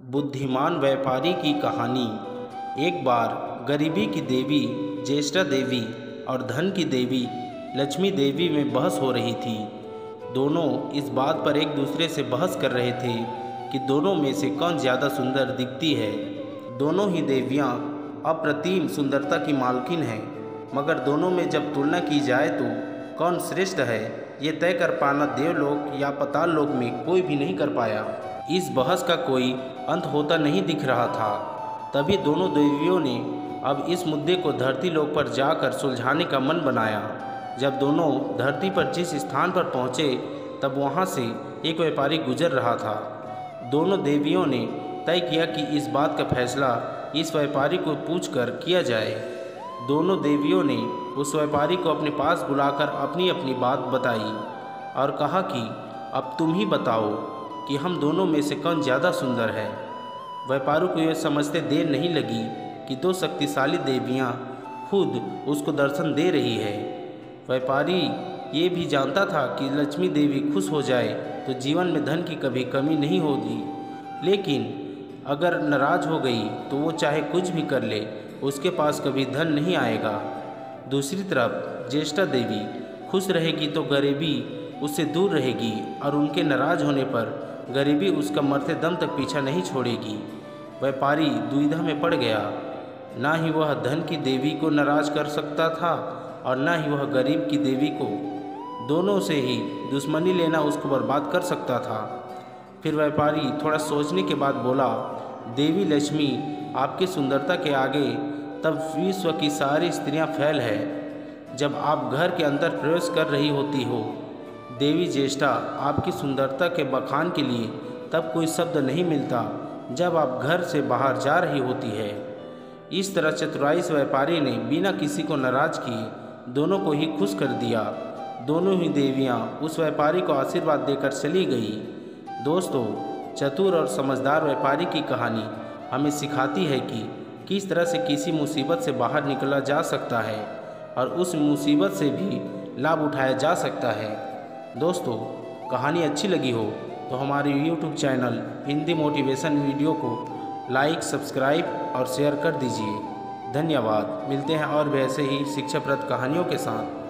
बुद्धिमान व्यापारी की कहानी। एक बार गरीबी की देवी ज्येष्ठा देवी और धन की देवी लक्ष्मी देवी में बहस हो रही थी। दोनों इस बात पर एक दूसरे से बहस कर रहे थे कि दोनों में से कौन ज़्यादा सुंदर दिखती है। दोनों ही देवियाँ अप्रतिम सुंदरता की मालकिन हैं, मगर दोनों में जब तुलना की जाए तो कौन श्रेष्ठ है, ये तय कर पाना देवलोक या पाताल लोक में कोई भी नहीं कर पाया। इस बहस का कोई अंत होता नहीं दिख रहा था। तभी दोनों देवियों ने अब इस मुद्दे को धरती लोक पर जाकर सुलझाने का मन बनाया। जब दोनों धरती पर जिस स्थान पर पहुँचे तब वहाँ से एक व्यापारी गुजर रहा था। दोनों देवियों ने तय किया कि इस बात का फैसला इस व्यापारी को पूछकर किया जाए। दोनों देवियों ने उस व्यापारी को अपने पास बुलाकर अपनी अपनी बात बताई और कहा कि अब तुम ही बताओ कि हम दोनों में से कौन ज़्यादा सुंदर है। व्यापारी को यह समझते देर नहीं लगी कि दो शक्तिशाली देवियाँ खुद उसको दर्शन दे रही है। व्यापारी ये भी जानता था कि लक्ष्मी देवी खुश हो जाए तो जीवन में धन की कभी कमी नहीं होगी, लेकिन अगर नाराज़ हो गई तो वो चाहे कुछ भी कर ले, उसके पास कभी धन नहीं आएगा। दूसरी तरफ ज्येष्ठा देवी खुश रहेगी तो गरीबी उससे दूर रहेगी और उनके नाराज़ होने पर गरीबी उसका मरते दम तक पीछा नहीं छोड़ेगी। व्यापारी दुविधा में पड़ गया। ना ही वह धन की देवी को नाराज़ कर सकता था और ना ही वह गरीब की देवी को। दोनों से ही दुश्मनी लेना उसको बर्बाद कर सकता था। फिर व्यापारी थोड़ा सोचने के बाद बोला, देवी लक्ष्मी, आपकी सुंदरता के आगे तब विश्व की सारी स्त्रियां फेल है जब आप घर के अंदर प्रवेश कर रही होती हो। देवी ज्येष्ठा, आपकी सुंदरता के बखान के लिए तब कोई शब्द नहीं मिलता जब आप घर से बाहर जा रही होती है। इस तरह चतुराई से व्यापारी ने बिना किसी को नाराज़ किए दोनों को ही खुश कर दिया। दोनों ही देवियाँ उस व्यापारी को आशीर्वाद देकर चली गई। दोस्तों, चतुर और समझदार व्यापारी की कहानी हमें सिखाती है कि किस तरह से किसी मुसीबत से बाहर निकला जा सकता है और उस मुसीबत से भी लाभ उठाया जा सकता है। दोस्तों, कहानी अच्छी लगी हो तो हमारे YouTube channel Hindi motivation video को लाइक, सब्सक्राइब और शेयर कर दीजिए। धन्यवाद। मिलते हैं और भी ऐसे ही शिक्षाप्रद कहानियों के साथ।